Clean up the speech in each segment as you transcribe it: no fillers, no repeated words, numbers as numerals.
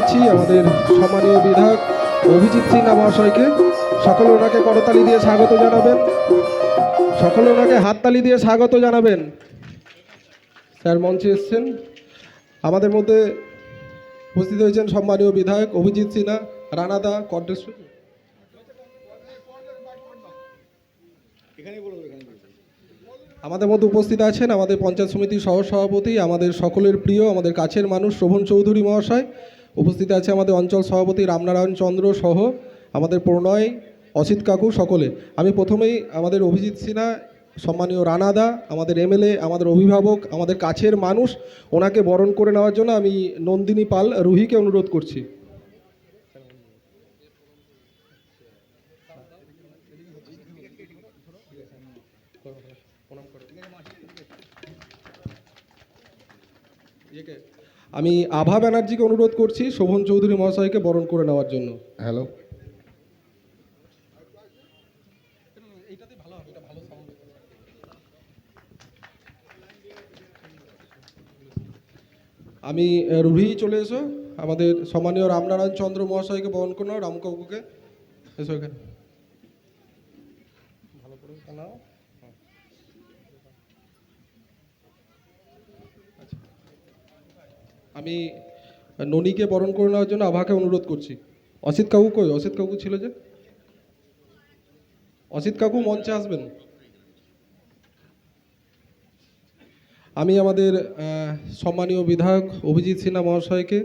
নিচ্ছি আমাদের সম্মানীয় বিধায়ক অভিজিৎ সিনহা মহাশয়কে। সকলে ওনাকে করতালি দিয়ে স্বাগত জানাবেন, সকলে ওনাকে হাততালি দিয়ে স্বাগত জানাবেন। স্যার মঞ্চে এসছেন। আমাদের মধ্যে উপস্থিত হয়েছেন সম্মানীয় বিধায়ক অভিজিৎ সিনহা, রানাদা, কণ্ঠেশ্বর। আমাদের মধ্যে উপস্থিত আছেন আমাদের পঞ্চায়েত সমিতির সহসভাপতি, আমাদের সকলের প্রিয়, আমাদের কাছের মানুষ শোভন চৌধুরী মহাশয়। উপস্থিত আছে আমাদের অঞ্চল সভাপতি রামনারায়ণ চন্দ্র সহ আমাদের প্রণয়, অসিত কাকু, সকলে। আমি প্রথমেই আমাদের অভিজিৎ সিনহা, সম্মানীয় রানাদা, আমাদের এমএলএ, আমাদের অভিভাবক, আমাদের কাছের মানুষ, ওনাকে বরণ করে নেওয়ার জন্য আমি নন্দিনী পাল রুহিকে অনুরোধ করছি। আমি আভা ব্যানার্জিকে অনুরোধ করছি শোভন চৌধুরী মহাশয়কে বরণ করে নেওয়ার জন্য। হ্যালো, আমি রুহি চলে এসো। আমাদের সম্মানীয় রামনারায়ণ চন্দ্র মহাশয়কে বরণ করে নাও, রামকাকুকে এসো এখানে। ভালো করে নাও। আমি ননীকে বরণ করে নেওয়ার জন্য আভাকে অনুরোধ করছি। অসিত কাকু কই? অসিত কাকু ছিল যে, অসিত কাকু মঞ্চে আসবেন। আমি আমাদের সম্মানীয় বিধায়ক অভিজিৎ সিনহা মহাশয়কে,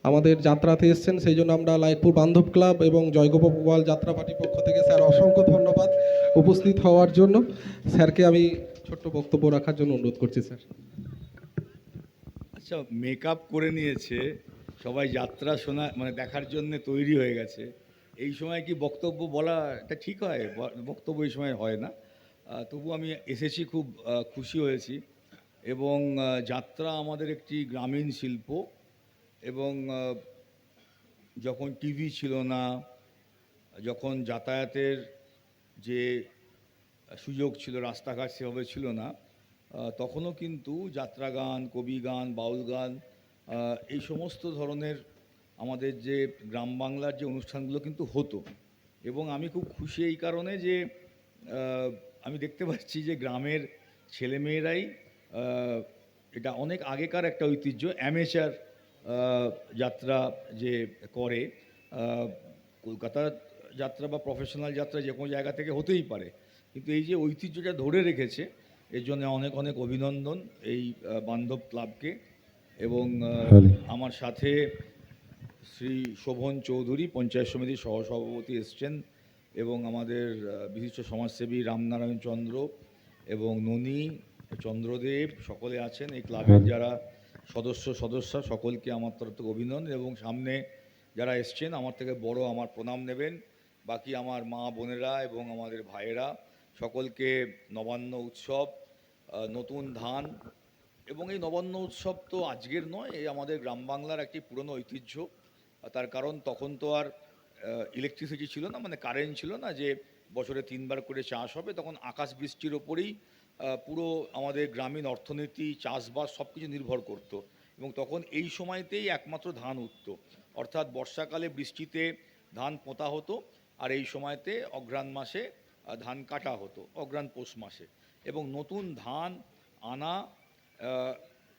আমাদের যাত্রাতে এসছেন সেই জন্য আমরা লাইটপুর বান্ধব ক্লাব এবং জয়গোপাল যাত্রা পার্টির পক্ষ থেকে স্যার অসংখ্য ধন্যবাদ উপস্থিত হওয়ার জন্য। স্যারকে আমি ছোট্ট বক্তব্য রাখার জন্য অনুরোধ করছি স্যার। আচ্ছা, মেকআপ করে নিয়েছে সবাই, যাত্রা শোনা মানে দেখার জন্য তৈরি হয়ে গেছে। এই সময় কি বক্তব্য বলা এটা ঠিক হয়? বক্তব্য এই সময় হয় না। তবু আমি এসেছি, খুব খুশি হয়েছি। এবং যাত্রা আমাদের একটি গ্রামীণ শিল্প, এবং যখন টিভি ছিল না, যখন যাতায়াতের যে সুযোগ ছিল, রাস্তাঘাট সেভাবে ছিল না, তখনও কিন্তু যাত্রা গান, কবি গান, বাউল গান, এই সমস্ত ধরনের আমাদের যে গ্রাম বাংলার যে অনুষ্ঠানগুলো কিন্তু হতো। এবং আমি খুব খুশি এই কারণে যে আমি দেখতে পাচ্ছি যে গ্রামের ছেলেমেয়েরাই, এটা অনেক আগেকার একটা ঐতিহ্য, অ্যামেচার যাত্রা যে করে, কলকাতার যাত্রা বা প্রফেশনাল যাত্রা যে কোনো জায়গা থেকে হতেই পারে, কিন্তু এই যে ঐতিহ্যটা ধরে রেখেছে, এর জন্য অনেক অনেক অভিনন্দন এই বান্ধব ক্লাবকে। এবং আমার সাথে শ্রী শোভন চৌধুরী পঞ্চায়েত সমিতির সহসভাপতি এসছেন, এবং আমাদের বিশিষ্ট সমাজসেবী রামনারায়ণ চন্দ্র এবং ননী চন্দ্রদেব সকলে আছেন। এই ক্লাবের যারা সদস্যা সকলকে আমার তরফ থেকে অভিনন্দন, এবং সামনে যারা এসছেন আমার থেকে বড় আমার প্রণাম নেবেন। বাকি আমার মা বোনেরা এবং আমাদের ভাইয়েরা সকলকে নবান্ন উৎসব, নতুন ধান। এবং এই নবান্ন উৎসব তো আজকের নয়, এই আমাদের গ্রাম বাংলার একটি পুরনো ঐতিহ্য। তার কারণ তখন তো আর ইলেকট্রিসিটি ছিল না, মানে কারেন্ট ছিল না যে বছরে 3 বার করে চাষ হবে। তখন আকাশ বৃষ্টির ওপরেই পুরো আমাদের গ্রামীণ অর্থনীতি, চাষবাস সব কিছু নির্ভর করত। এবং তখন এই সময়তেই একমাত্র ধান উঠত, অর্থাৎ বর্ষাকালে বৃষ্টিতে ধান পোঁতা হতো, আর এই সময়তে অঘ্রাণ মাসে ধান কাটা হতো, অঘ্রাণ পৌষ মাসে। এবং নতুন ধান আনা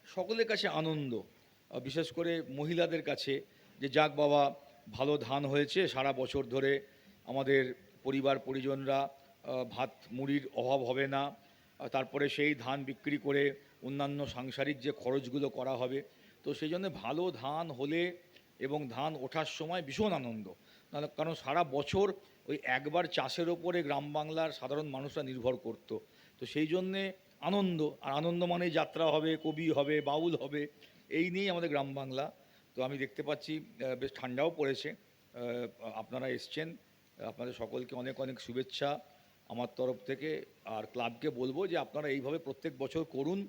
সকলের কাছে আনন্দ, বিশেষ করে মহিলাদের কাছে, যে যাক বাবা ভালো ধান হয়েছে, সারা বছর ধরে আমাদের পরিবার পরিজনরা ভাত মুড়ির অভাব হবে না। তারপরে সেই ধান বিক্রি করে অন্যান্য সাংসারিক যে খরচগুলো করা হবে। তো সেই জন্য ভালো ধান হলে এবং ধান ওঠার সময় ভীষণ আনন্দ, কারণ সারা বছর ওই একবার চাষের ওপরে গ্রাম বাংলার সাধারণ মানুষরা নির্ভর করত। তো সেই জন্যে আনন্দ, আর আনন্দ মানেই যাত্রা হবে, কবি হবে, বাউল হবে, এই নিয়েই আমাদের গ্রাম বাংলা। তো আমি দেখতে পাচ্ছি বেশ ঠান্ডাও পড়েছে, আপনারা এসছেন, আপনাদের সকলকে অনেক অনেক শুভেচ্ছা আমার তরফ থেকে। আর ক্লাবকে বলবো যে আপনারা এইভাবে প্রত্যেক বছর করুন।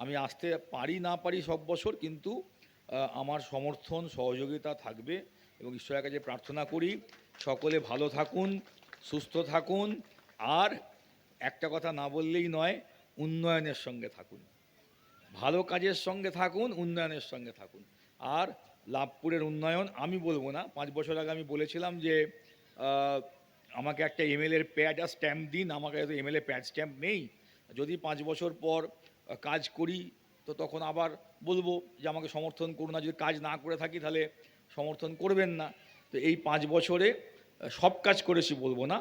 আমি আসতে পারি না পারি সব বছর, কিন্তু আমার সমর্থন সহযোগিতা থাকবে, এবং ঈশ্বরের কাছে প্রার্থনা করি সকলে ভালো থাকুন, সুস্থ থাকুন, আর একটা কথা না বললেই নয়, উন্নয়নের সঙ্গে থাকুন, ভালো কাজের সঙ্গে থাকুন, উন্নয়নের সঙ্গে থাকুন। আর লাভপুরের উন্নয়ন আমি বলবো না, 5 বছর আগে আমি বলেছিলাম যে আমাকে একটা এমএলএর প্যাড আর স্ট্যাম্প দিন, আমাকে তো এমএলএ প্যাড স্ট্যাম্প নেই। যদি 5 বছর পর কাজ করি তো তখন আবার বলবো যে আমাকে সমর্থন করুন, না যদি কাজ না করে থাকি তাহলে সমর্থন করবেন না। তো এই 5 বছরে সব কাজ করেছি বলবো না,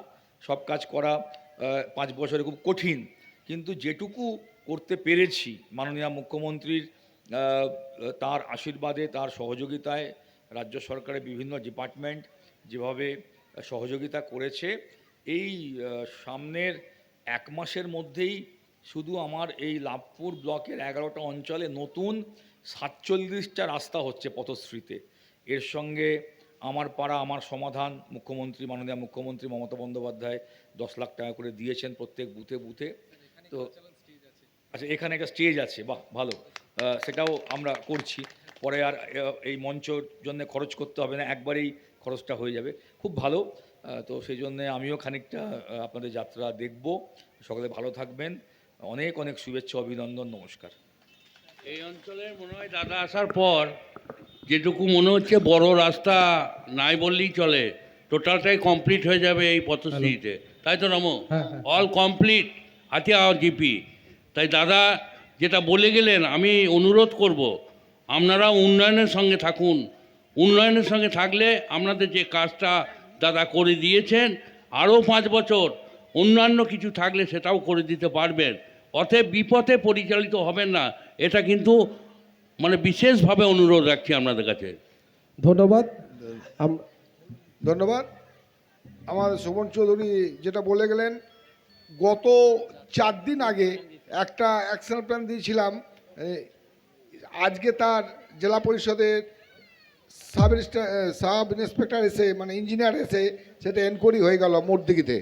সব কাজ করা 5 বছরে খুব কঠিন, কিন্তু যেটুকু করতে পেরেছি মাননীয় মুখ্যমন্ত্রীর তার আশীর্বাদে, তার সহযোগিতায়, রাজ্য সরকারের বিভিন্ন ডিপার্টমেন্ট যেভাবে সহযোগিতা করেছে, এই সামনের 1 মাসের মধ্যেই শুধু আমার এই লাভপুর ব্লকের 11টা অঞ্চলে নতুন 47টা রাস্তা হচ্ছে পথশ্রীতে। এর সঙ্গে আমার পাড়া আমার সমাধান মুখ্যমন্ত্রী, মাননীয় মুখ্যমন্ত্রী মমতা বন্দ্যোপাধ্যায় 10 লাখ টাকা করে দিয়েছেন প্রত্যেক বুথে বুথে। তো আচ্ছা, এখানে একটা স্টেজ আছে, বাহ ভালো, সেটাও আমরা করছি। পরে আর এই মঞ্চর জন্য খরচ করতে হবে না, একবারেই খরচটা হয়ে যাবে, খুব ভালো। তো সেই জন্যে আমিও খানিকটা আপনাদের যাত্রা দেখব। সকলে ভালো থাকবেন, অনেক অনেক শুভেচ্ছা, অভিনন্দন, নমস্কার। এই অঞ্চলের মনে হয় দাদা আসার পর যেটুকু মনে হচ্ছে বড় রাস্তা নাই বললেই চলে, টোটালটাই কমপ্লিট হয়ে যাবে এই পথশ্রীতে, তাই তো Ramu? All complete Hatiya GP. তাই দাদা যেটা বলে গেলেন, আমি অনুরোধ করব আপনারা উন্নয়নের সঙ্গে থাকুন। উন্নয়নের সঙ্গে থাকলে আপনাদের যে কাজটা দাদা করে দিয়েছেন, আরও 5 বছর অন্যান্য কিছু থাকলে সেটাও করে দিতে পারবেন। অতএব বিপথে পরিচালিত হবেন না, এটা কিন্তু মানে বিশেষভাবে অনুরোধ রাখছি আপনাদের কাছে। ধন্যবাদ। ধন্যবাদ। আমার শোভন চৌধুরী যেটা বলে গেলেন, গত 4 দিন আগে একটা অ্যাকশন প্ল্যান দিয়েছিলাম, আজকে তার জেলা পরিষদের সাব ইন্সপেক্টর এসে, মানে ইঞ্জিনিয়ার এসে সেটা এনকোয়ারি হয়ে গেল মোটদিঘিতে।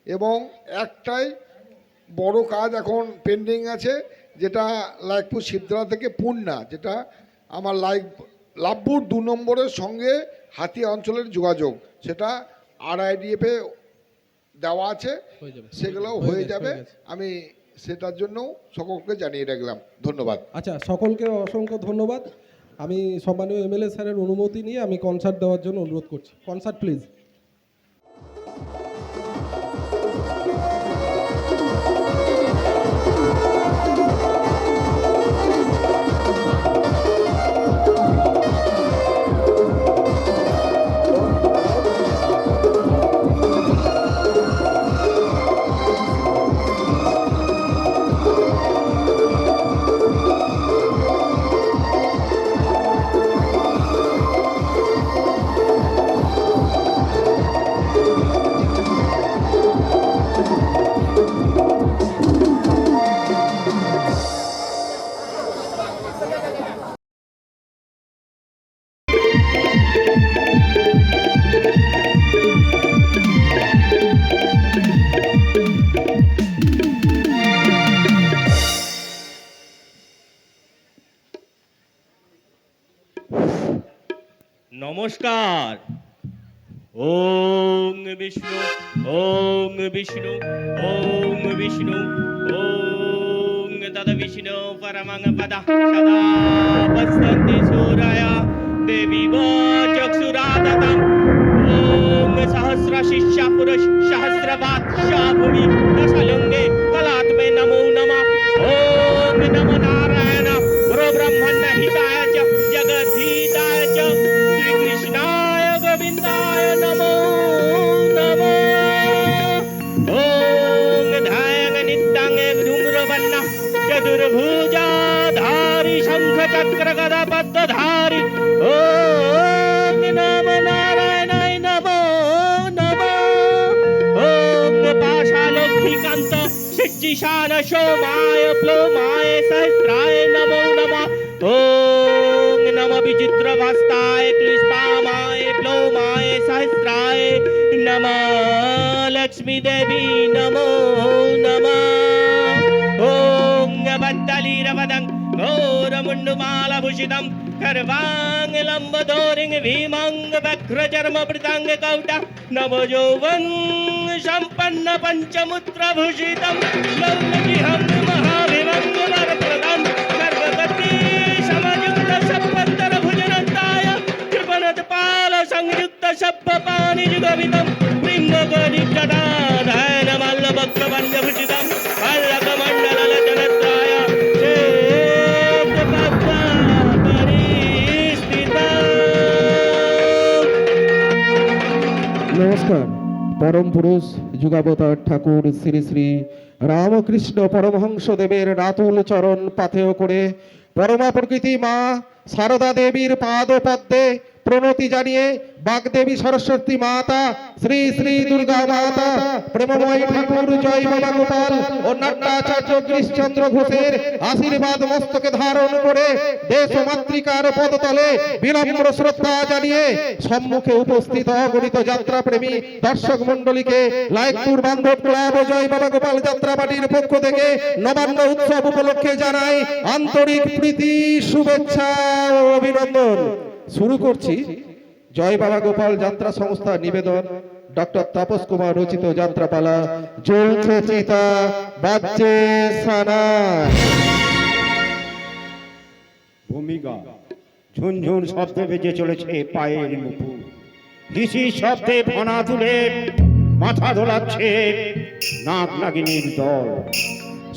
এবং একটাই বড় কাজ এখন পেন্ডিং আছে, যেটা লাইকপুর শিবতলা থেকে পূর্ণা, যেটা আমার লাভপুর 2 নম্বরের সঙ্গে হাতিয়া অঞ্চলের যোগাযোগ, সেটা RIDF-এ দেওয়া আছে, সেগুলোও হয়ে যাবে। আমি সেটার জন্য সকলকে জানিয়ে রাখলাম। ধন্যবাদ। আচ্ছা, সকলকে অসংখ্য ধন্যবাদ। আমি সম্মানীয় এমএলএ স্যারের অনুমতি নিয়ে আমি কনসার্ট দেওয়ার জন্য অনুরোধ করছি। Concert please. নমস্কার। ওং বিষ্ণু, ওং বিষ্ণু, ওং বিষ্ণু, ওং তদ বিষ্ণু পরমং পদঃ সদা বসন্তি সূরয়া দেবী চক্ষুরাদতম। ওং সহস্র শিষ্য পুরুষ সহস্রবাদ ভূমি দশলঙ্গে কলাত্মে নমো নমঃ। ওং নমো নারায়ণ গুরু ব্রহ্মণ হিতায় চ জগদ্ধিতায় চ শ্রীকৃষ্ণায় গোবিন্দায় নমো নমঃ। ওং ধ্যায়ং নিত্যং ধূম্রবর্ণ চতুর্ভুজাধারী শঙ্খ চক্র গদা পদ্মধারী। ওং নমো নারায়ণায় নমো নমঃ। ওং পাশালক্ষ্মীকান্ত সিজ্জিশান সোমায় প্লোমায় সহস্রায় নমো নমঃ। ওং নমঃ বিচিত্রভাস্তায় ক্লিষ্পামায় প্লোমায় সহস্রায় নমঃ। লক্ষ্মী দেবী নমো নমঃ। ওং বদ্দলীরবদং ঘোরমুণ্ডমালভূষিतं कर्वांग लंबोदरिं भीमंग वक्रचर्मवृतांग कौट नवो यौवन संपन्न पंचमुत्रभूषितं लौकिकं महाभिमंग वरप्रदं सर्वगति समयुक्त सपत्तर भुजनताय কপাল সংযুক্ত সভ্য পানি যুগমিতম বৃঙ্গকরিজটাধান মাল্যবক্র পঞ্চভূষিতম কাল্যকমণ্ডল জলত্রায় নমস্কার। পরম পুরুষ যুগাবতার ঠাকুর শ্রী শ্রী রামকৃষ্ণ পরমহংস দেবের রাতুল চরণ পাথেয় করে পরমা প্রকৃতি মা সারদা দেবীর পাদ পদ্মে প্রণতি জানিয়ে বাগদেবী সরস্বতী মাতা শ্রী শ্রী দুর্গা মাতা প্রেমময় ঠাকুর জয় বাবা গোপাল ও নাট্যাচার্য গিরিশচন্দ্র ঘোষের আশীর্বাদ মস্তকে ধারণ করে দেশ ও মাতৃকার পদতলে বিনম্র শ্রদ্ধা জানিয়ে সম্মুখে উপস্থিত অগণিত যাত্রাপ্রেমী দর্শক মণ্ডলীকে লায়কপুর বান্ধব ক্লাব ও জয় বাবা গোপাল যাত্রা পার্টির পক্ষ থেকে নবান্ন উৎসব উপলক্ষে জানাই আন্তরিক প্রীতি, শুভেচ্ছা ও অভিনন্দন। শুরু করছি জয় বাবা গোপাল যাত্রা সংস্থার নিবেদন ডক্টর তাপস কুমার রচিত যাত্রাপালা জ্বলছে চিতা বাজছে সানা। ভূমিকা ঝুনঝুন শব্দে বেজে চলেছে পায়ের নুপুর, হিসি শব্দে ফনা তুলে মাথা দোলাচ্ছে নাক নাগিনীর দল।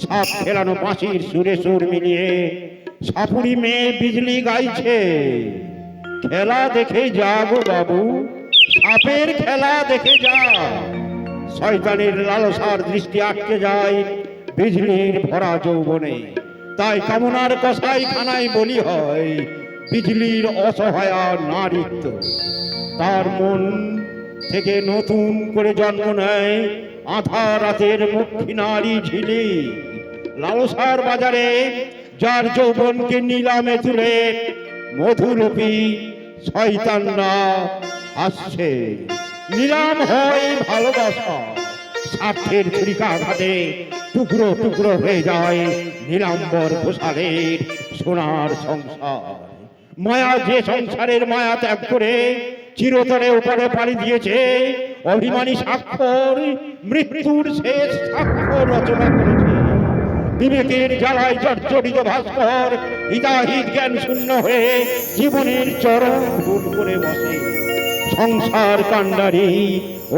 সাপ খেলানো বাঁশির সুরে সুর মিলিয়ে সাপুরি মেয়ে বিজলি গাইছে। খেলা দেখে যা গো বাবু, সাপের খেলা দেখে যা। শয়তানের লালসার দৃষ্টি আটকে যায় বিজলির ভরা যৌবনে, তাই কামনার কষাই খানায় বলি হয় বিজলির অসহায়া নারীত্ব। তার মন থেকে নতুন করে জন্ম নেয় আধা রাতের মুখী নারী ঝিলি। লালসার বাজারে যার যৌবনকে নিলামে তুলে মধুলোপী শয়তানরা আসছে। নিলাম হয় ভালোবাসা, স্বার্থের ছুরিকাঘাতে টুকরো টুকরো হয়ে যায় নীলাম্বর ঘোষালের সোনার সংসার। মায়া যে সংসারের মায়া ত্যাগ করে চিরতরে উপরে পাড়ি দিয়েছে, অভিমানী স্বাক্ষর মৃত্যুর শেষ স্বাক্ষর রচনা করেছে। বিবেকের জ্বালায় জর্জরিত ভাস্কর হিতাহিত জ্ঞান শূন্য হয়ে জীবনের চরম ভুল করে বসে। সংসার কাণ্ডারি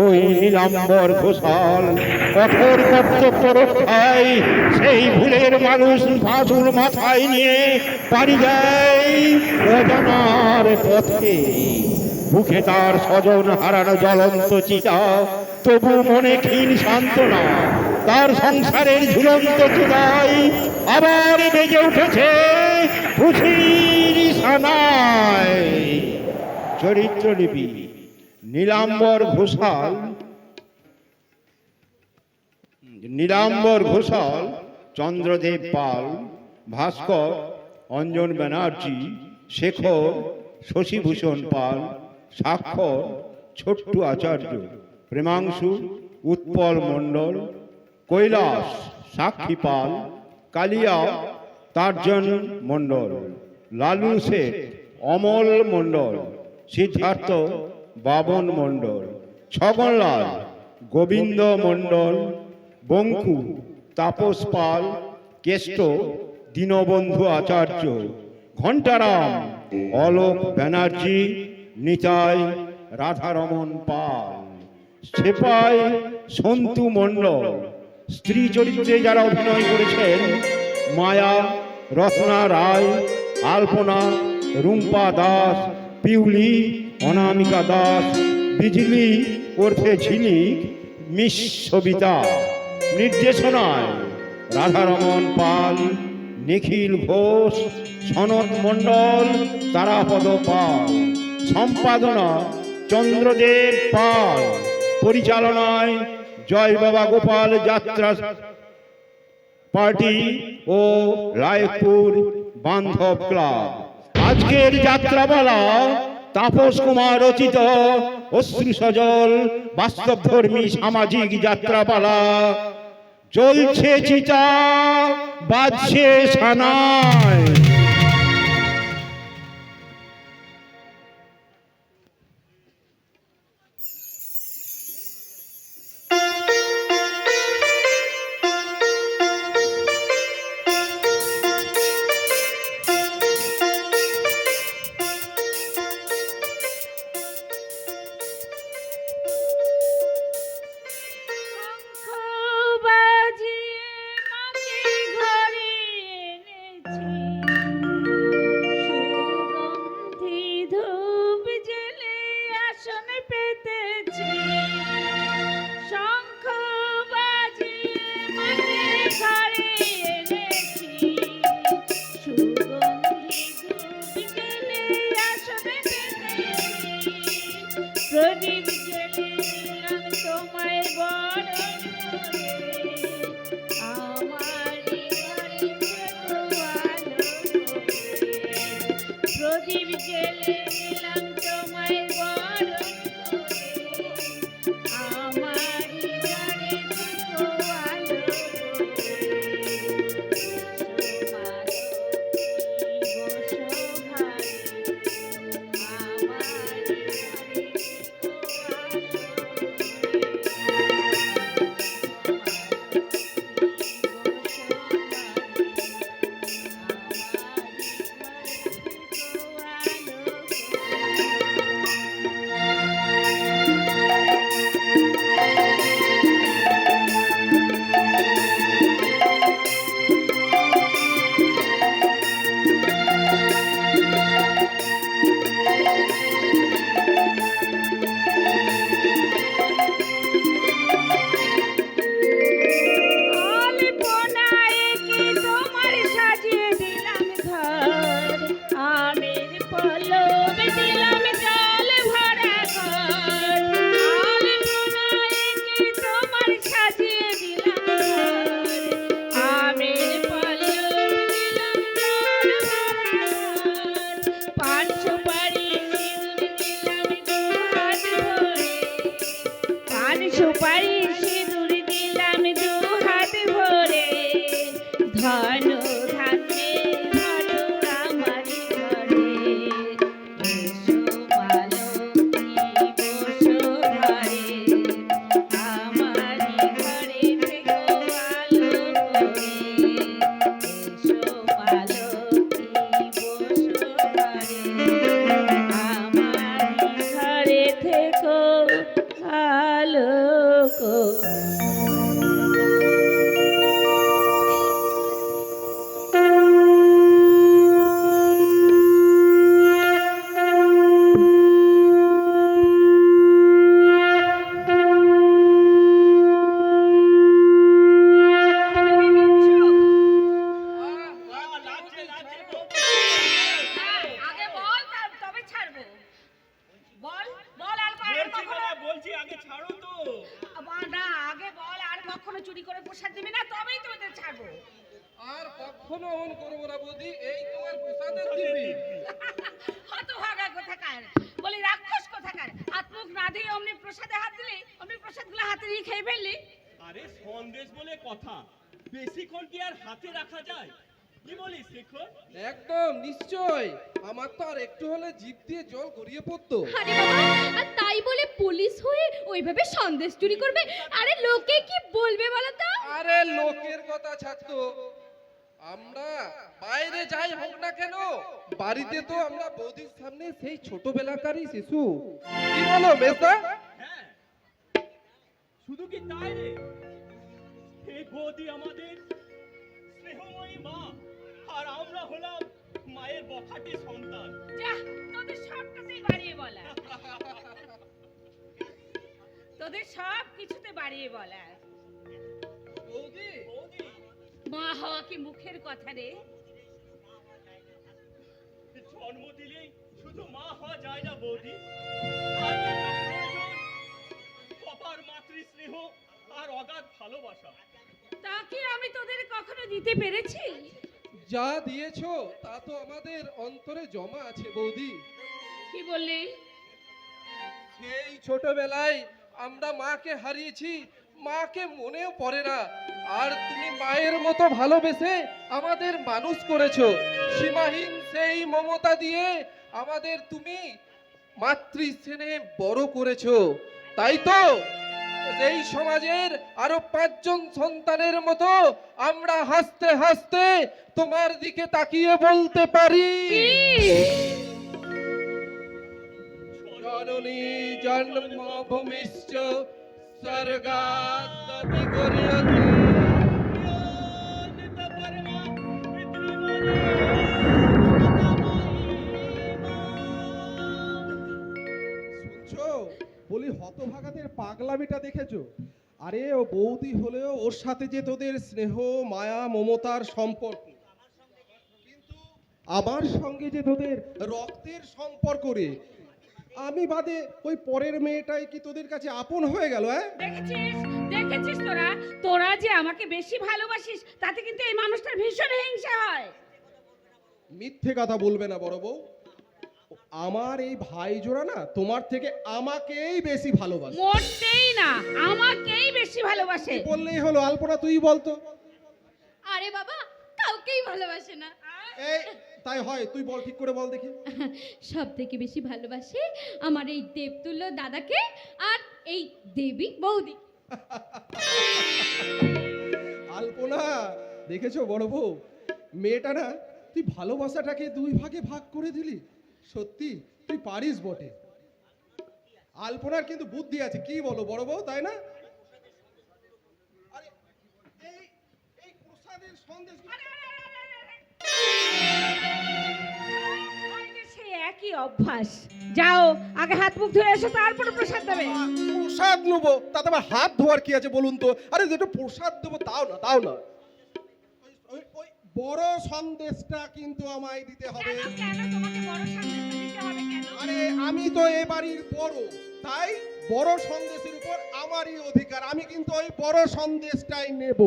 ওই নীলাম্বর ঘোষাল কঠোর কর্তব্য রক্ষায় সেই ভুলের মানুষ ভাসুর মাথায় নিয়ে পাড়ি দেয় অজানার পথে। বুকে তার স্বজন হারানো জ্বলন্ত চিতা, তবু মনে ক্ষীণ সান্ত্বনা। তার সংসারের ঝুলন্ত চিতায় আবার বেজে উঠেছে খুশির সানায়। চরিত্রলিপি নীলাম্বর ঘোষাল। নীলাম্বর ঘোষাল, চন্দ্রদেব পাল, ভাস্কর অঞ্জন ব্যানার্জি, শেখর শশীভূষণ পাল, স্বাক্ষর ছোট্টু আচার্য, প্রেমাংশু উৎপল মণ্ডল, কৈলাস সাক্ষী পাল, কালিয়া তার্জন মণ্ডল, লালু শেখ, অমল মণ্ডল, সিদ্ধার্থ বাবন মণ্ডল, ছগনলাল গোবিন্দ মণ্ডল, বঙ্কু তাপস পাল, কেষ্ট দীনবন্ধু আচার্য, ঘণ্টারাম অলোক ব্যানার্জি, নিতাই রাধারমন পাল, সেপাই সন্তু মণ্ডল। স্ত্রী চরিত্রে যারা অভিনয় করেছেন মায়া, রত্না রায়, আলপনা, রুম্পা দাস, পিউলি, অনামিকা দাস, বিজলি ওরফে ঝিলিক, মিস সবিতা। নির্দেশনায় রাধারমন পাল, নিখিল ঘোষ, সনৎ মণ্ডল, তারাপদ পাল। সম্পাদনা চন্দ্রদেব পাল। পরিচালনায় জয় বাবা গোপাল যাত্রা পার্টি ও রায়পুর বান্ধব ক্লাব। আজকের যাত্রাপালা তাপস কুমার রচিত অশ্রু সজল বাস্তবধর্মী সামাজিক যাত্রাপালা চলছে চিতা বাজছে সানায়। প্রদীপ জ্বেলে দিলাম তোমায় বরণ করে, আমারই ঘরে থেকো আলো করে। প্রদীপ জ্বেলে দিলাম তোমায় বরণ করে, আমারই ঘরে থেকো আলো করে। আলপনায় কি তোমার সাজিয়ে দিলাম ঘর, আমের পল্লব দিলাম জল ভরা ঘর। আলপনায় কি তোমার সাজিয়ে দিলাম ঘর, আমের পল্লব দিলাম জল ভরা ঘর। পান সুপারি সিঁদুর দিলাম দুহাত ভরে, পান সুপারি সিঁদুর দিলাম দুহাত ভরে। ধন ধান্যে ভরো আমারি ঘরে, এসো বালকি বসো ঘরে, আমারি ঘরে থেকো আলো করে। এসো বালকি বসো ঘরে, আমারি ঘরে থেকো আলো করে। আগে বল তবে ছাড়বো। বল বল আর বলছি আগে ছাড়ো তো। না আগে বল আর কখনো চুরি করে প্রসাদ দিবি না, তবেই তোদের ছাড়বো। আর কখনো অন করবো না বৌদি, এই তোমার প্রসাদের দিবি। হতভাগা কোথাকার, বলি রাক্ষস কোথাকার, হাত মুখ না দিয়ে অমনি প্রসাদে হাত দিলি, অমনি প্রসাদগুলো হাতে নিয়ে খেয়ে ফেললি। আরে সন্দেশ বলে কথা, বেশিক্ষণ কি আর হাতে রাখা যায়? কি বলিস শেখর? একদম নিশ্চয়, আমার তো আর একটু হলে জিভ দিয়ে জল গড়িয়ে পড়তো। আরে বাবা, আর তাই বলে পুলিশ হয়ে ওইভাবে সন্দেশ চুরি করবে? আরে লোকে কি বলবে বলো তো? আরে লোকের কথা ছাড়তো, আমরা বাইরে যাই হোক না কেন, বাড়িতে তো আমরা বৌদির সামনে সেই ছোটবেলাকারই শিশু। কি বলো মেসা? হ্যাঁ, শুধু কি তাই রে, এই বৌদি আমাদের স্নেহময়ী মা, আর আমরা হলাম মায়ের বখাটে সন্তান। যা, তোদের সবটাতেই বাড়িয়ে বলা, তোদের সব কিছুতে বাড়িয়ে বলা। বৌদি বৌদি, মা হওয়া কি মুখের কথা রে? জন্ম দিলেই শুধু মা হওয়া যায় না বৌদি, তার জন্য প্রয়োজন অপার মাতৃ স্নেহ আর অগাধ ভালোবাসা। তা কি আমি তোদের কখনো দিতে পেরেছি? যা দিয়েছো তা তো আমাদের অন্তরে জমা আছে বৌদি। কি বললি? সেই ছোটবেলায় আমরা মাকে হারিয়েছি, মাকে মনেও পড়ে না, আর তুমি মায়ের মতো ভালোবেসে আমাদের মানুষ করেছো। সীমাহীন সেই মমতা দিয়ে আমাদের তুমি মাতৃস্নেহে বড় করেছো। তাই তো এই সমাজের আরো 5 জন সন্তানের মতো আমরা হাসতে হাসতে তোমার দিকে তাকিয়ে বলতে পারি, জননী জন্মভূমিশ্চ স্বর্গাৎ বিগর্হ্যতে। শুনছো? বলি হতভাগাদের পাগলামিটা দেখেছো? আরে ও বৌদি হলেও ওর সাথে যে তোদের স্নেহ মায়া মমতার সম্পর্ক, কিন্তু আমার সঙ্গে যে তোদের রক্তের সম্পর্ক রে, আমি বাদে ওই পরের মেয়েটাই কি তোদের কাছে আপন হয়ে গেল? হ্যাঁ, দেখেছিস দেখেছিস তোরা তোরা যে আমাকে বেশি ভালোবাসিস তাতে কিন্তু এই মানুষটার ভীষণ হিংসা হয়। মিথ্যে কথা বলবে না বড় বউ। আমার এই ভাই জোড়া না তোমার থেকে আমাকেই বেশি ভালোবাসে। মোটেই না, আমাকেই বেশি ভালোবাসে। বললেই হলো। আলপনা তুই বলতো। আরে বাবা, কাউকেই ভালোবাসে না। এই তাই হয়? তুই বল, ঠিক করে বল দেখি। সব থেকে বেশি ভালোবাসে আমার এই দেবতুল্য দাদাকে আর এই দেবী বৌদি। আলপনা, দেখেছো বড় বউ, মেয়েটা না তুই ভালোবাসাটাকে দুই ভাগে ভাগ করে দিলি। সত্যি তুই পারিস বটে। আলপনার কিন্তু বুদ্ধি আছে, কি বলো বড় বউ, তাই না? আরে এই প্রসাদের সন্দেশ সে একই অভ্যাস। যাও আগে হাত মুখ ধুয়ে এসো, তারপরে প্রসাদ দেবে। প্রসাদ নেবো, তাতে আবার হাত ধোয়ার কি আছে বলুন তো? আরে যেটা প্রসাদ দেবো তাও না, তাও না। ওই বড় সন্দেশটা কিন্তু আমায় দিতে হবে। কেন কেন তোমাকে বড় সন্দেশ দিতে হবে কেন? আরে আমি তো এ বাড়ির বড়, তাই বড় সন্দেশের উপর আমারই অধিকার। আমি কিন্তু ওই বড় সন্দেশটাই নেব।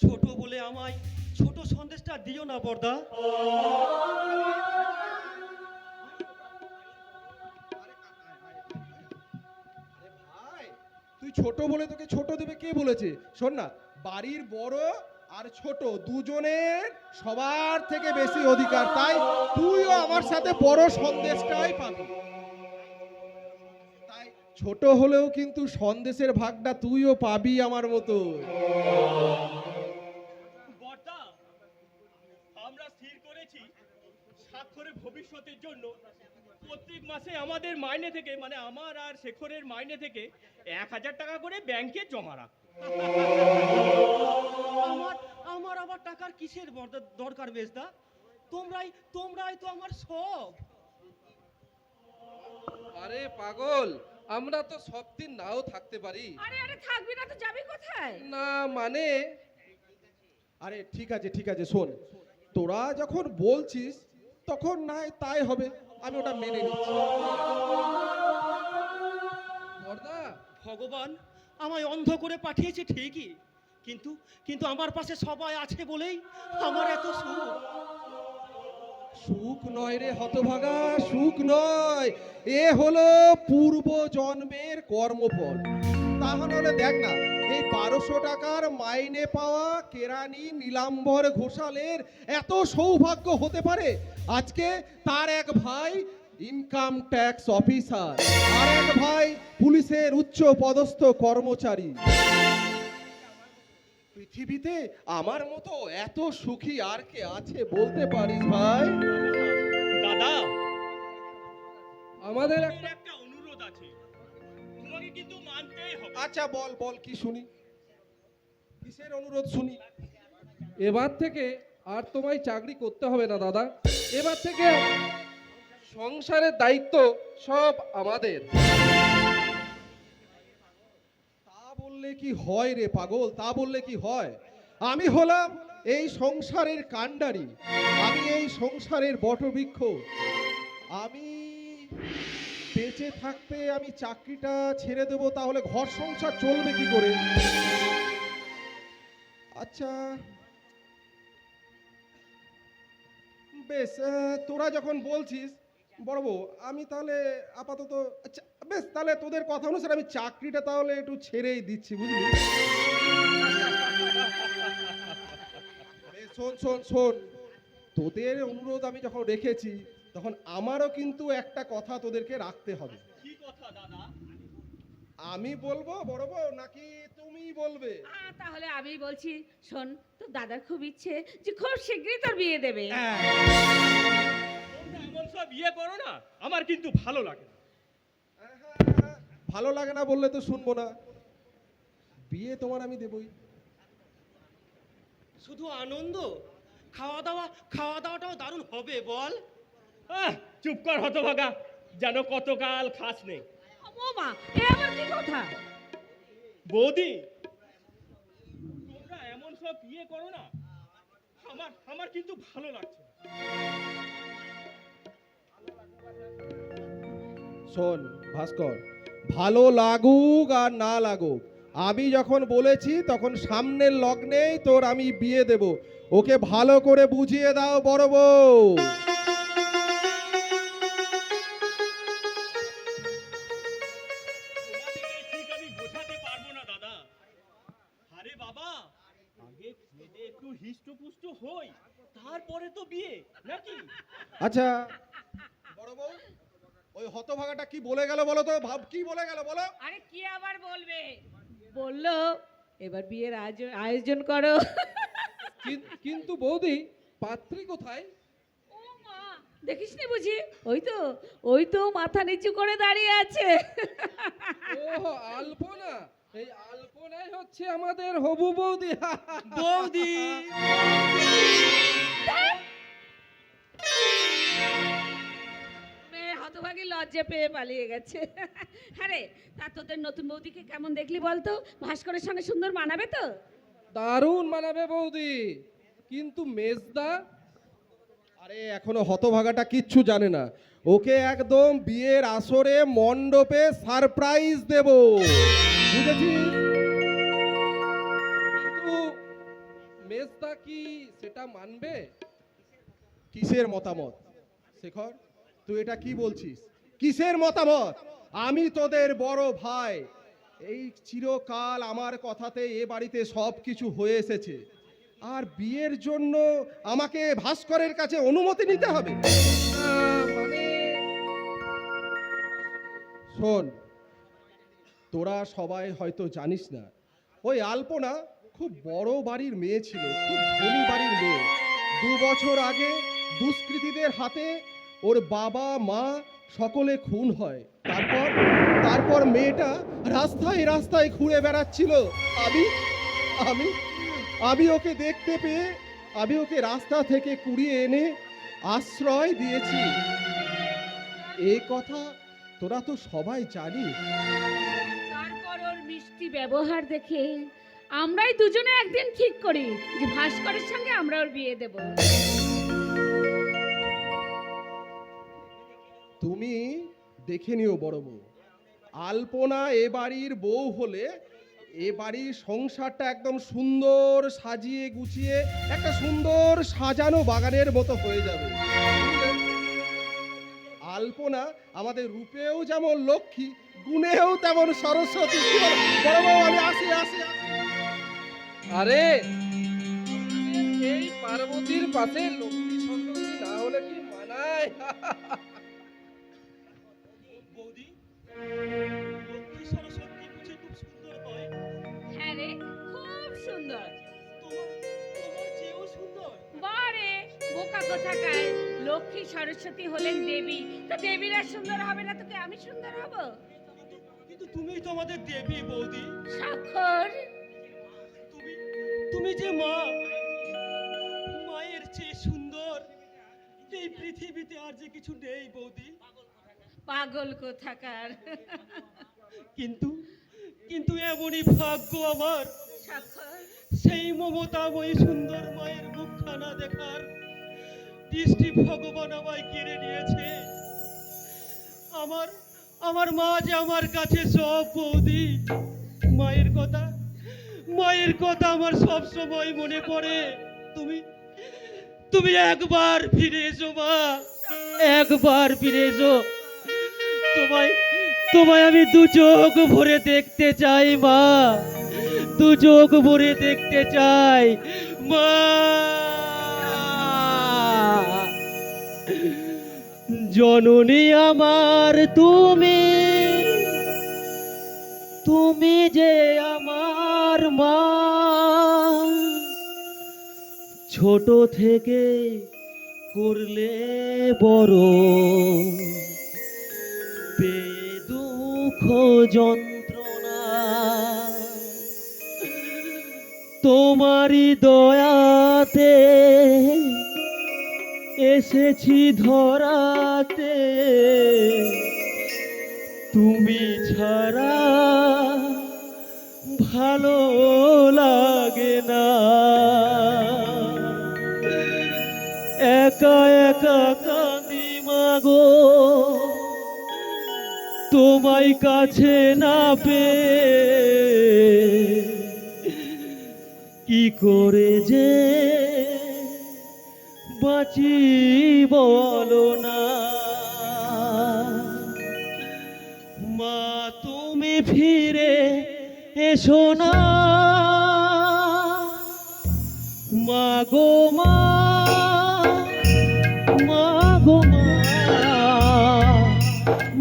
ছোট বলে আমায় ছোট সন্দেশটা দিও না বর্দা। ভাই, তুই ছোট বলে তোকে ছোট দেবে কে বলেছে? শোন না, বাড়ির বড় আর ছোট দুজনের সবার থেকে বেশি অধিকার, তাই তুইও আমার সাথে বড় সন্দেশটাই পাবি। তাই ছোট হলেও কিন্তু সন্দেশের ভাগটা তুইও পাবি আমার মতো। বর্দা, আমরা স্থির করেছি স্বাক্ষরের ভবিষ্যতের জন্য প্রত্যেক মাসে আমাদের মাইনে থেকে, মানে আমার আর শেখরের মাইনে থেকে 1000 টাকা করে ব্যাংকে জমা রাখ। আমার আবার টাকার কিসের দরকার বেশদা? তোমরাই তো আমার সব। আরে পাগল, আমরা তো সব দিন নাও থাকতে পারি। আরে আরে থাকবি না তো যাবি কোথায়? না মানে, আরে ঠিক আছে ঠিক আছে, শোন, তোরা যখন বলছিস তখন নাই তাই হবে, আমি ওটা মেনে নিচ্ছি। বর্দা, ভগবান আমায় অন্ধ করে পাঠিয়েছে ঠিকই, কিন্তু আমার পাশে সবাই আছে বলেই আমার এত সুখ। সুখ নয় রে হতভাগা, সুখ নয়, এ হলো পূর্ব জন্মের কর্মফল। তাহলে দেখ না, এই 1200 টাকার মাইনে পাওয়া কেরানি নীলাম্বর ঘোষালের এত সৌভাগ্য হতে পারে। আজকে তার এক ভাই ইনকাম ট্যাক্স অফিসার, আর এক ভাই পুলিশের উচ্চ পদস্থ কর্মচারী। পৃথিবীতে আমার মতো এত সুখী আর কে আছে বলতে পারিস ভাই? দাদা, আমাদের আমার একটা অনুরোধ আছে, তোমাকে কিন্তু মানতেই হবে। আচ্ছা বল বল, কি শুনি, কিসের অনুরোধ শুনি? এবার থেকে আর তোমায় চাকরি করতে হবে না দাদা। এবার থেকে সংসারের দায়িত্ব সব আমাদের। তা বললে কি হয় রে পাগল, তা বললে কি হয়? আমি হলাম এই সংসারের কাণ্ডারি, আমি এই সংসারের বটবৃক্ষ। আমি বেঁচে থাকতে আমি চাকরিটা ছেড়ে দেবো, তাহলে ঘর সংসার চলবে কি করে? আচ্ছা বেশ, তোরা যখন বলছিস বড় বউ, আমি তাহলে আপাতত, আচ্ছা বেশ, তাহলে তোদের কথা অনুসারে আমি চাকরিটা তাহলে একটু ছেড়েই দিচ্ছি, বুঝলি? বেশ, শোন শোন শোন, তোদের অনুরোধ আমি যখন রেখেছি তখন আমারও কিন্তু একটা কথা তোদেরকে রাখতে হবে। কি কথা দাদা? আমি বলবো বড় বউ নাকি তুমি বলবে? তাহলে আমি বলছি, শোন, তোর দাদার খুব ইচ্ছে যে খুব শীঘ্রই তোর বিয়ে দেবে। তোমরা এমন সব ইয়ে করো না, আমার কিন্তু ভালো লাগে না। ভালো লাগে না বললে তো শুনবো না, বিয়ে তোমার আমি দেবই। শুধু আনন্দ, খাওয়া দাওয়াটাও দারুণ হবে বল। চুপ কর হতভাগা, যেন কতকাল খাস নেই। ও মা, এ আবার কি কথা? বৌদি, তোমরা এমন সব ইয়ে করো না, আমার কিন্তু ভালো লাগছে না। শোন ভাস্কর, ভালো লাগুক আর না লাগুক, আমি যখন বলেছি তখন সামনের লগ্নেই তোর আমি বিয়ে দেব। ওকে ভালো করে বুঝিয়ে দাও বড় বউ। তোমাদেরকে ঠিক আমি বোঝাতে পারবো না দাদা। আরে বাবা, আগে খেদে একটু হিষ্টপুষ্ট হই, তারপরে তো বিয়ে নাকি? আচ্ছা বড় বউ, ওই হতভাগাটা কি বলে গেল বলো তো? ভাব কি বলে গেল বলো? আরে কি আবার বলবে, বললো এবার বিয়ের আয়োজন করো। কিন্তু বৌদি, পাত্রী কোথায়? ও মা, দেখিসনি বুঝি? ওই তো মাথা নিচু করে দাঁড়িয়ে আছে। ও আলপনা, এই আলপনাই হচ্ছে আমাদের হবু বৌদি। বৌদি, মেয়ে হতভাগী লজ্জা পেয়ে পালিয়ে গেছে। আরে তা তোদের নতুন বৌদিকে কেমন দেখলি বলতো? ভাস্করের সঙ্গে সুন্দর মানাবে তো? দারুণ মানাবে বৌদি, কিন্তু মেজদা? আরে এখনো হতভাগাটা কিচ্ছু জানে না। ওকে একদম বিয়ের আসরে মণ্ডপে সারপ্রাইজ দেব, বুঝেছিস? কিন্তু মেজদা কি সেটা মানবে? কিসের মতামত শেখর? তুই এটা কি বলছিস? কিসের মতামত? আমি তোদের বড় ভাই, এই চিরকাল আমার কথাতে এ বাড়িতে সব কিছু হয়ে এসেছে, আর বিয়ের জন্য আমাকে ভাস্করের কাছে অনুমতি নিতে হবে? মানে শোন, তোরা সবাই হয়তো জানিস না, ওই আলপনা খুব বড় বাড়ির মেয়ে ছিল, খুব ধনী বাড়ির মেয়ে। 2 বছর আগে দুষ্কৃতীদের হাতে ওর বাবা মা সকলে খুন হয়। তারপর মেয়েটা রাস্তায় রাস্তায় ঘুরে বেড়াচ্ছিল। আমি ওকে দেখতে পেয়ে আমি ওকে রাস্তা থেকে কুড়িয়ে এনে আশ্রয় দিয়েছি। এই কথা তোরা তো সবাই জানিস। তারপর ওর মিষ্টি ব্যবহার দেখে আমরাই দুজনে একদিন ঠিক করি যে ভাস্করের সঙ্গে আমরা ওর বিয়ে দেব। তুমি দেখে নিও বড় বউ, আলপনা এ বাড়ির বউ হলে এ বাড়ির সংসারটা একদম সুন্দর সাজিয়ে গুছিয়ে একটা সুন্দর সাজানো বাগানের মতো হয়ে যাবে। আলপনা আমাদের রূপেও যেমন লক্ষ্মী, গুণেও তেমন সরস্বতী। কি বলো? বড় বউ, আমি আসি। আরে এই পার্বতীর পাশে লক্ষ্মী সরস্বতী না হলে কি মানায়? বৌদি, লক্ষ্মী সরস্বতী বুঝি খুব সুন্দর হয়? হ্যাঁ রে, খুব সুন্দর। তোমার চেয়েও সুন্দর? বারে বোকা কোথাকার, লক্ষ্মী সরস্বতী হলেন দেবী, তো দেবীরা সুন্দর হবে না তো কি আমি সুন্দর হব? কিন্তু তুমিই তো আমাদের দেবী বৌদি। স্বাক্ষর, তুমি যে মা, মায়ের চেয়ে সুন্দর এই পৃথিবীতে আর যে কিছু নেই বৌদি। পাগল কোথাকার। কিন্তু এমনই ভাগ্য আমার, স্বাক্ষর, সেই মমতাময়ী সুন্দর মায়ের মুখখানা দেখার দৃষ্টি ভগবান আমায় কেড়ে নিয়েছে। আমার মা যে আমার কাছে সব বৌদি। মায়ের কথা আমার সব সময় মনে পড়ে। তুমি একবার ফিরে এসো মা, একবার ফিরে এসো। তোমায় আমি 2 চোখ ভরে দেখতে চাই মা, 2 চোখ ভরে দেখতে চাই মা। জননী আমার তুমি যে আমার মা, ছোট থেকে করলে বড়, পেয়ে দুঃখ যন্ত্রণা, তোমারই দয়াতে এসেছি ধরাতে, তুমি ছাড়া ভালো লাগে না, একা একা কাঁদি মাগো। তোমায় কাছে না পেয়ে কি করে যে বাঁচি বলো না। মা তুমি ফিরে এসো না, মা গো মা, মা গো মা,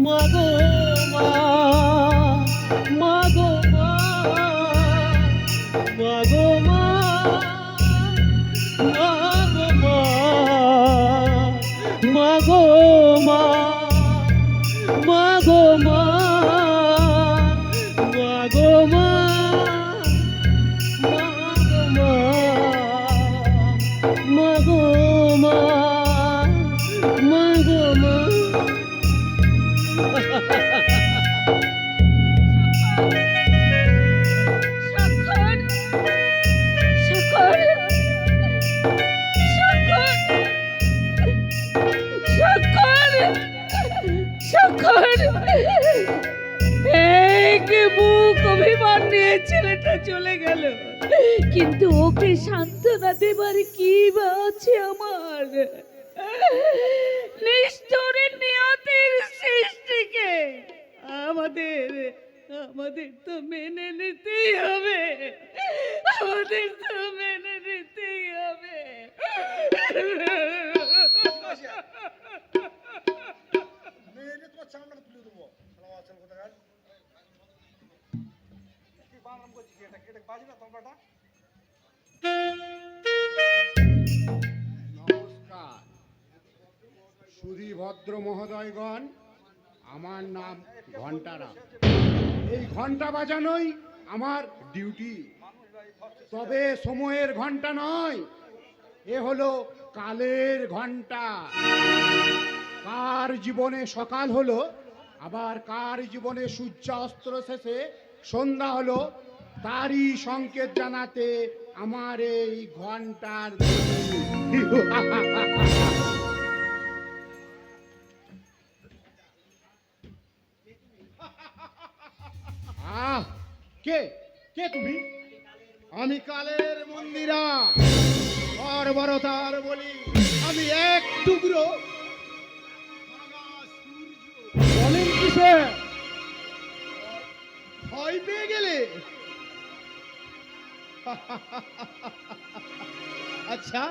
মা গো মা, মা গো মা, মা গো মা, মা গো মা, মা গো মা, মা গো মা, মা গো মা, মা গো মা, মা গো মা। স্বাক্ষর, স্বাক্ষর, স্বাক্ষর, স্বাক্ষর, এক বুক অভিমান নিয়ে ছেলেটা চলে গেল, কিন্তু ওকে সান্ত্বনা দেবার কি বা আছে আমার? নিষ্ঠুরের নিয়তির সৃষ্টিকে আমাদের আমাদের তো মেনে নিতেই হবে, আমাদের তো মেনে নিতেই হবে। নমস্কার সুধী ভদ্র মহোদয়গণ, আমার নাম ঘণ্টারাম। এই ঘণ্টা বাজানোই আমার ডিউটি, তবে সময়ের ঘণ্টা নয়, এ হলো কালের ঘণ্টা। কার জীবনে সকাল হলো, আবার কার জীবনে সূর্যাস্ত শেষে সন্ধ্যা হলো, তারই সংকেত জানাতে আমার এই ঘণ্টার আহ, কে কে তুমি? আমি কালের মন্দিরা, বর্বরতার বলি, আমি এক টুকরো। বলেন কিসে ভয় পেয়ে গেলে? আচ্ছা,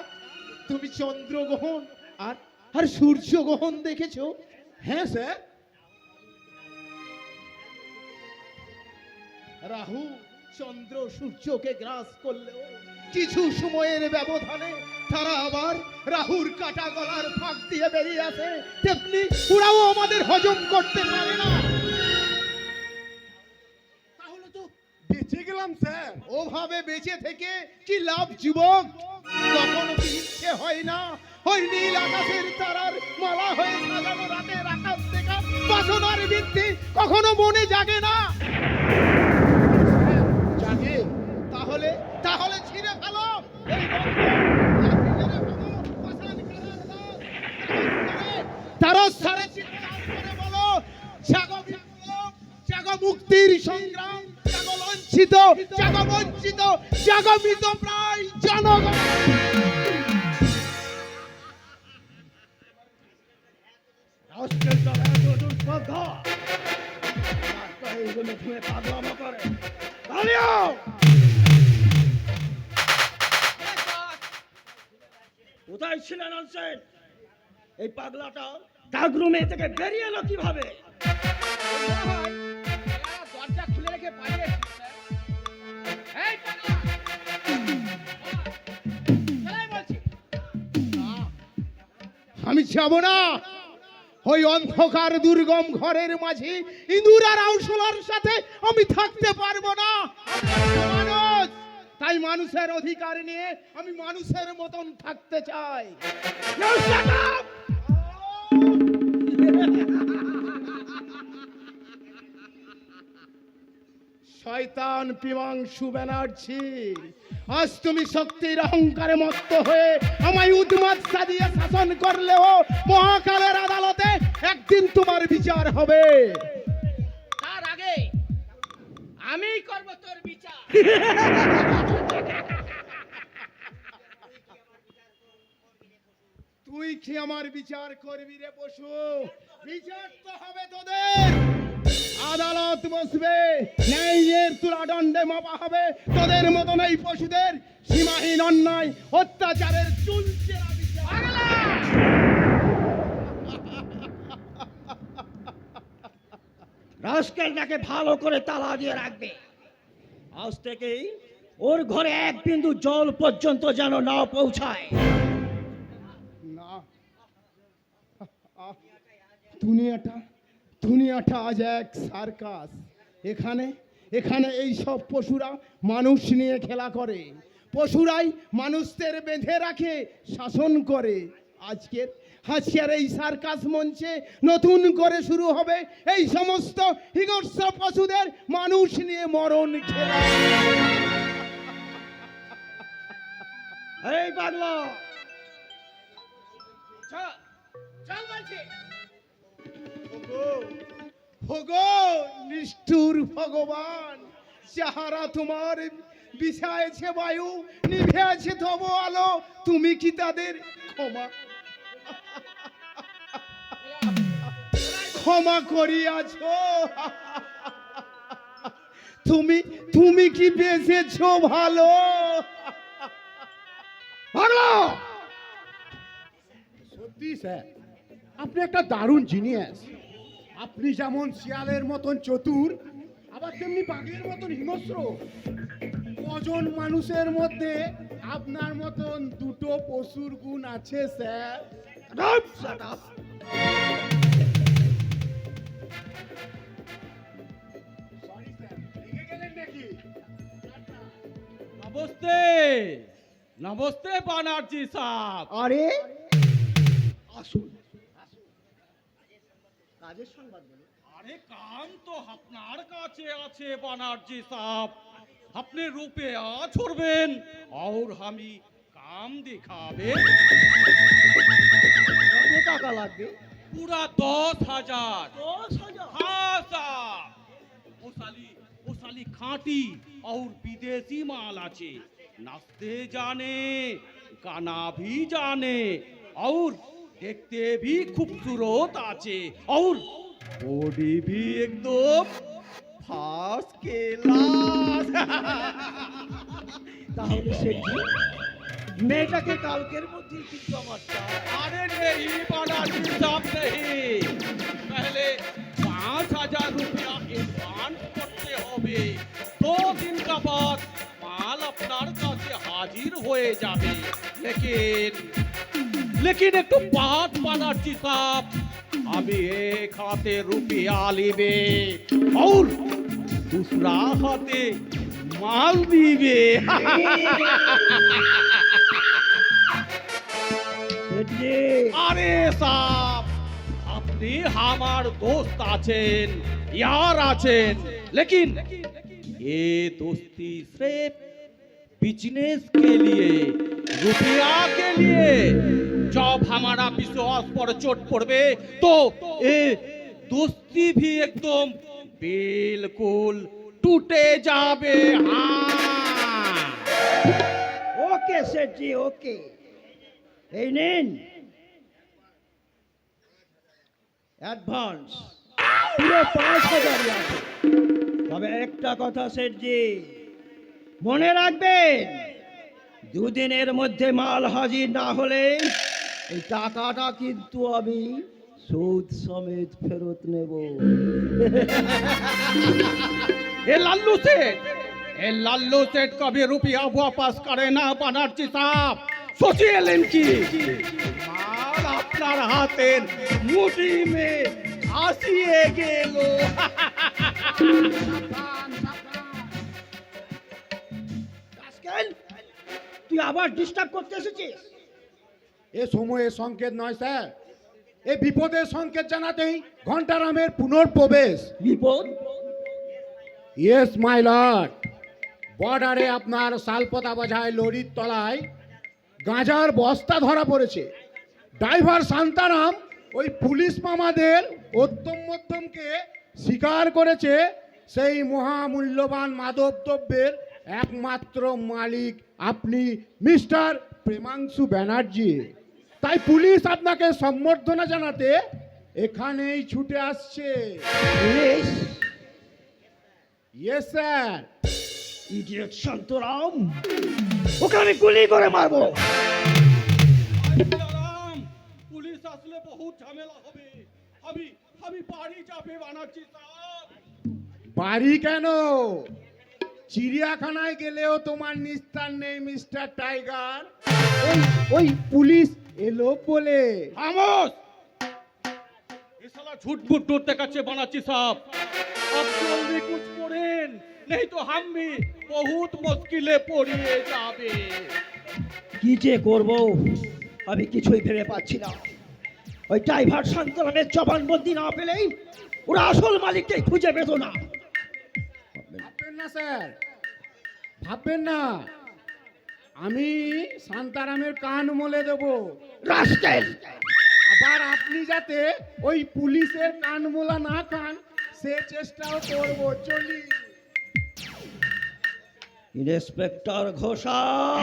তুমি চন্দ্রগ্রহণ আর আর সূর্যগ্রহণ দেখেছো? হ্যাঁ স্যার। রাহু চন্দ্র সূর্যকে গ্রাস করলেও কিছু সময়ের ব্যবধানে তারা আবার রাহুর কাটা গলার ফাঁক দিয়ে বেরিয়ে আসে, তেমনি ওরাও আমাদের হজম করতে পারে না। তাহলে তো বেঁচে গেলাম স্যার। ওভাবে বেঁচে থেকে কি লাভ যুবক? কখনো কি ইচ্ছে হয় না ওই নীল আকাশের তারার মালা হয়ে সাজানো রাতের আকাশ দেখা বাসনার বৃদ্ধি কখনো মনে জাগে না? জাগে। তাহলে তাহলে ছিঁড়ে ফেলো এই তারা সারে চিৎকার করে বলো, জাগো বিপ্লব, জাগো মুক্তির সংগ্রাম, জাগো লাঞ্ছিত, জাগো বঞ্চিত, জাগো মৃতপ্রায় জনগণ। রাষ্ট্রের দ্বারা এত দুর্ভাগ্য, এইগুলো তুমি পাগলামো করে দাঁড়িয়ে। কোথায় ছিলেন আনসেন? এই পাগলাটা ডাক রুমে থেকে বেরিয়ে এলো কিভাবে? দরজা খুলে রেখে পালিয়ে আমি যাব না ওই অন্ধকার দুর্গম ঘরের মাঝে ইঁদুর আর আউশলার সাথে আমি থাকতে পারবো না। মানুষ, তাই মানুষের অধিকার নিয়ে আমি মানুষের মতন থাকতে চাই। শয়তান পিমাংশু ব্যানার্জি, আজ তুমি শক্তির অহংকারে মত্ত হয়ে আমায় উন্মাদ সাজিয়ে শাসন করলেও মহাকালের আদালতে একদিন তোমার বিচার হবে। আমিই করব তোর বিচার। তুই কি আমার বিচার করবি রে পশু? বিচার তো হবে তোদের। আদালত বসবে, ন্যায়ের তুলাদণ্ডে মাপা হবে তোদের মতন এই পশুদের সীমাহীন অন্যায় অত্যাচারের চুলচেরা বিচার। রাস্কেলটাকে ভালো করে তালা দিয়ে রাখবে। আজ থেকেই ওর ঘরে এক বিন্দু জল পর্যন্ত যেন না পৌঁছায়। না, দুনিয়াটা আজ এক সার্কাস। এখানে এই সব পশুরা মানুষ নিয়ে খেলা করে, পশুরাই মানুষদের বেঁধে রাখে, শাসন করে। আজকের এই সার্কাস মঞ্চে নতুন করে শুরু হবে এই সমস্ত হিংস্র পশুদের মানুষ নিয়ে মরণ খেলা। এই পাগলা, চল বলছি। ভগো নিষ্ঠুর ভগবান, যাহারা তোমার বিষায়েছে বায়ু, নিভে আছে তব আলো, তুমি কি তাদের ক্ষমা করিয়াছ? তুমি কি বেঁচেছ ভালো? সত্যি স্যার, আপনি একটা দারুণ জিনিয়াস। আপনি যেমন শিয়ালের মতন চতুর, আবার তেমনি বাঘের মতন হিংস্র। কজন মানুষের মধ্যে আপনার মতন দুটো পশুর গুণ আছে স্যার? নমস্তে, নমস্তে বানার্জি সাহেব। আরে আসুন, কাজের সংবাদ বলুন। আরে কাম তো আপনার কাছে আছে বানার্জি সাহেব। আপনি রুপিয়া छोड़বেন और আমি কাম দেখাবে। কত টাকা লাগবে? पूरा 10,000। 10,000? हाँ साहब, वो साली खाटी और विदेशी माल आचे, नाचते जाने, गाना भी जाने और देखते भी खूबसूरत आचे और बॉडी भी एकदम फास्ट क्लास। তাহলে সেটি মেয়েটাকে কালকের মধ্যে কিন্তু আমার চাই। अरे नहीं बालाजी साहब नहीं, पहले 5,000 रुपया एडवांस करते होबे। 2 दिन का बाद माल আপনার কাছে হাজির হয়ে যাবে। लेकिन একটু बात बालाजी साहब, আমি एक हाथे रुपया लिबे और दूसरा हाथे माल दिबे। আরে সাহেব, আপনি আমার দোস্ত আছেন, यार আছেন, लेकिन ये दोस्ती सिर्फ बिजनेस के लिए, रुपया के लिए। जब हमारा विश्वास पर चोट पड़বে तो ये दोस्ती भी एकदम बिल्कुल टूटे जाবে। हाँ, ওকে সেটি, ওকে। এই নিন অ্যাডভান্স, পুরো 5,000 আছে। তবে একটা কথা সেটজি, মনে রাখবেন, 2 দিনের মধ্যে মাল হাজির না হলে এই টাকাটা কিন্তু আমি সুদ সমেত ফেরত নেব। ये लल्लू सेठ कभी रुपया वापस करे ना बानार्जी साहब। सोचिए लेंकी माल আপনার হাতের মুঠি মে আসিয়ে গেল। রাস্কেল, তুই আবার ডিস্টার্ব করতে এসেছিস? এ সময়ের সংকেত নয় স্যার, এ বিপদের সংকেত জানাতেই ঘন্টারামের পুনর্প্রবেশ। বিপদ? ইয়েস মাই লর্ড, বর্ডারে আপনার শালপতা বোঝায় লরির তলায় গাঁজার বস্তা ধরা পড়েছে। ড্রাইভার শান্তারাম ওই পুলিশ মামাদের উত্তম মধ্যমকে স্বীকার করেছে সেই মহামূল্যবান মাদকদ্রব্যের একমাত্র মালিক আপনি মিস্টার প্রেমাংশু ব্যানার্জি। তাই পুলিশ আপনাকে সম্বর্ধনা জানাতে এখানেই ছুটে আসছে। Yes sir. ইডিয়েট শান্তরাম, ওকে আমি গুলি করে মারবো। রাম, পুলিশ আসলে বহুত ঝামেলা হবে। আমি বাড়ি যাবে বানাচ্ছি সাহেব। বাড়ি কেন, চিড়িয়াখানায় গেলেও তোমার নিস্তার নেই মিস্টার টাইগার। ওই পুলিশ এলো বলে। খামোশ! ये साला झूठ मूठ ढूंढते कच्चे बनाची साहब। अब जल्दी कुछ करें, नहीं तो हम भी बहुत मुश्किलें पड़िए जाबे। কি যে করব আমি কিছুই ভেবে পাচ্ছি না। ওই ড্রাইভার শান্তরামের জবানবন্দি না পেলেই ওরা আসল মালিককে খুঁজে পেত না। ভাববেন না স্যার, ভাববেন না, আমি শান্তারামের কান মলে দেবো। রাস্কেল! আবার আপনি যাতে ওই পুলিশের কান মোলা না খান সে চেষ্টাও করবো। চলি। ইন্সপেক্টর ঘোষাল,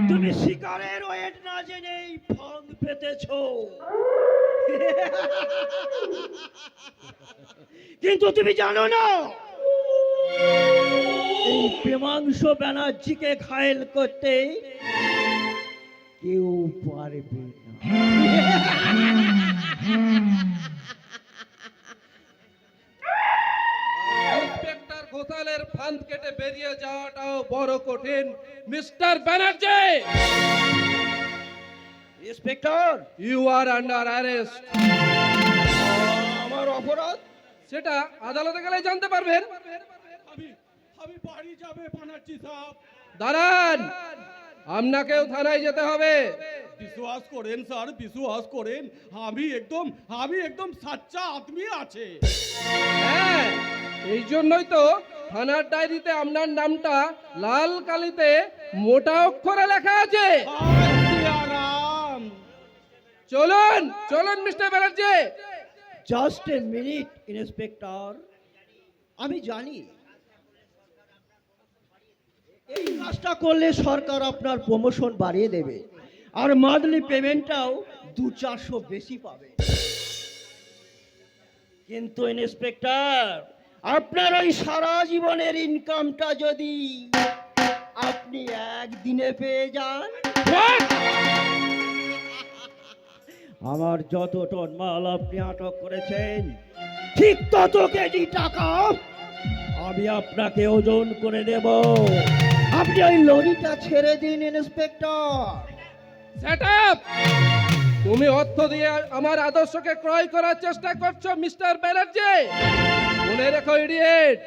তুমি শিকারের ওয়েট না জেনেই ফাঁদ পেতেছো, কিন্তু তুমি জানো না এই প্রেমাংশু ব্যানার্জিকে ঘায়েল করতে কেউ পারবে না। ইন্সপেক্টর ঘোষালের ফাঁদ কেটে বেরিয়ে যাওয়াটাও বড় কঠিন mister Banerjee. Inspector, you are under arrest. আমার অপরাধ সেটা আদালতে গেলে জানতে পারবেন। আমি বাড়ি যাবে বানাচ্ছি সাহেব। দাঁড়ান, আপনাকেও থানায় যেতে হবে। विश्वास करें सर, विश्वास करें, আমি একদম সাচ্চা আদমি আছে। হ্যাঁ, এই জন্যই তো থানার ডায়েরিতে আপনার নামটা লাল কালিতে মোটা অক্ষরে লেখা আছে। হায় সিয়ারাম! চলুন চলুন mister Banerjee. Just a minute inspector, আমি জানি এই কাজটা করলে সরকার আপনার প্রমোশন বাড়িয়ে দেবে আর মান্থলি পেমেন্টটাও 200-400 বেশি পাবে। কিন্তু ইন্সপেক্টর, আপনার ওই সারা জীবনের ইনকামটা যদি আপনি একদিনে পেয়ে যান, আমার যত টন মাল আপনি আটক করেছেন ঠিক তত কেজি টাকা আমি আপনাকে ওজন করে দেব। আপনি ওই লরিটা ছেড়ে দিন ইন্সপেক্টর। Set up! তুমি অর্থ দিয়ে আমার আদর্শকে ক্রয় করার চেষ্টা করছো মিস্টার ব্যানার্জি। মনে রেখো ইডিয়েট,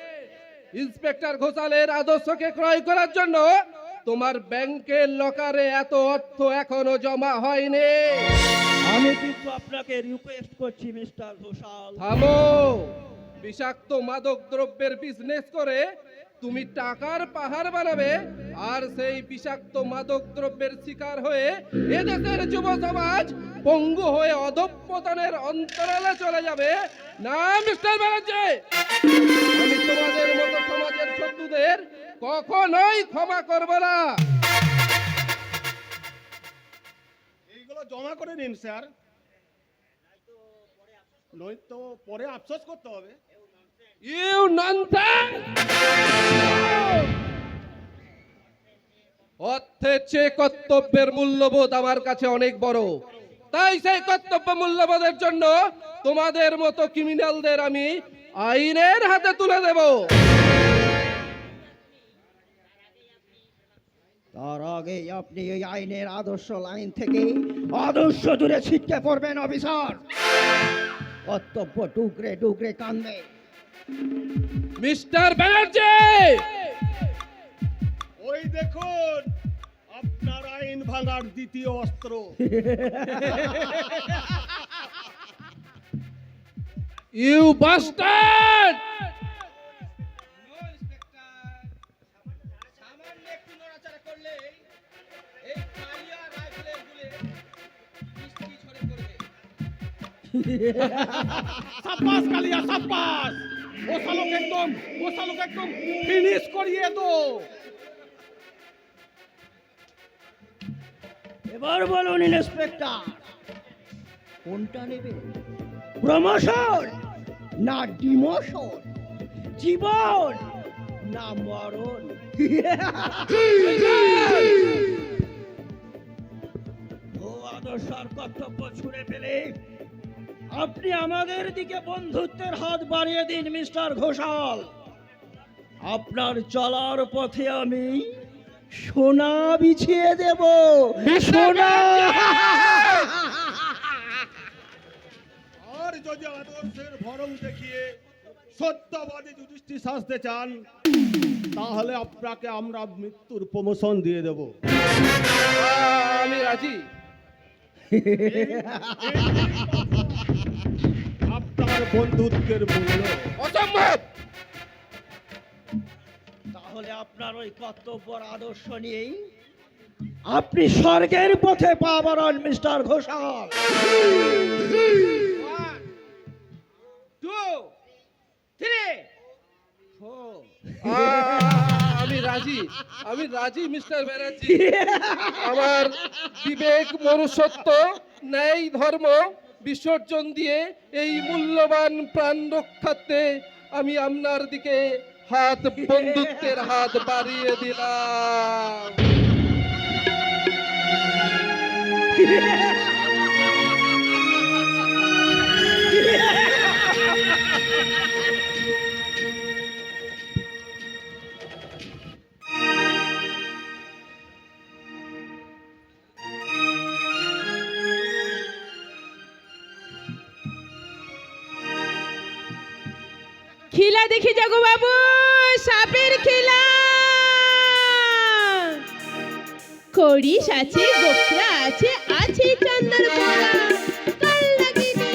ইন্সপেক্টর ঘোষালের আদর্শকে ক্রয় করার জন্য তোমার ব্যাংকের লকারে এত অর্থ এখনো জমা হয়নি। আমি কিন্তু আপনাকে রিকোয়েস্ট করছি মিস্টার ঘোষাল। থামো! বিষাক্ত মাদক দ্রব্যের বিজনেস করে তুমি টাকার পাহাড় বানাবে আর সেই বিষাক্ত মাদক দ্রব্যের শিকার হয়ে এদেশের যুব সমাজ পঙ্গু হয়ে অধঃপতনের অন্তরালে চলে যাবে না মিস্টার ব্যানার্জি। আমি তোমাদের মতো সমাজের শত্রুদের কখনোই ক্ষমা করব না। এইগুলো জমা করে নিন স্যার, নয়তো পরে আফসোস করতে হবে। You nonsense! অর্থের চেয়ে কর্তব্যের মূল্যবোধ আমার কাছে অনেক বড়। তাই সেই কর্তব্য মূল্যবোধের জন্য তোমাদের মতো ক্রিমিনালদের আমি আইনের হাতে তুলে দেব। তার আগে আপনি এই আইনের আদর্শ লাইন থেকে আদর্শ দূরে ছিটকে পড়বেন অফিসার। কর্তব্য ডুকরে ডুকরে কান্দে। মিস্টার ব্যানার্জি, ওই দেখুন আপনার আইন ভাঙার দ্বিতীয় অস্ত্র। You bastard! সাব্বাস কালিয়া সাব্বাস, ও শালোক একদম ফিনিশ করিয়ে দো। এবার বলুন ইন্সপেক্টর, কোনটা নেবে? প্রমোশন না ডিমোশন? জীবন না মরণ? ও আদর্শার কর্তব্য ছুড়ে ফেলে আপনি আমাদের দিকে বন্ধুত্বের হাত বাড়িয়ে দিন মিস্টার ঘোষাল। আপনার চলার পথে আমি সোনা বিছিয়ে দেব, সোনা। আর যদি আদর্শের ভরম দেখিয়ে সত্যবাদী যুধিষ্ঠির সাজতে চান, তাহলে আপনাকে আমরা মৃত্যুর প্রমোশন দিয়ে দেব। আমি রাজি। আপনার বন্ধুত্বের মূল্য। অসম্ভব। তাহলে আপনার ওই কর্তব্যর আদর্শ নিয়েই আপনি স্বর্গের পথে পা বাড়ান মিস্টার ঘোষাল। 1 2 3 4। আমি রাজি মিস্টার ব্যানার্জি। আমার বিবেক, মনুষ্যত্ব, ন্যায়, ধর্ম বিসর্জন দিয়ে এই মূল্যবান প্রাণ রক্ষার্থে আমি আপনার দিকে বন্ধুত্বের হাত বাড়িয়ে দিলাম। খিলা দেখি যাগো বাবু, সাপের খিলা। খড়িস আছে, গোখরা আছে, আছে চন্দন পোড়া।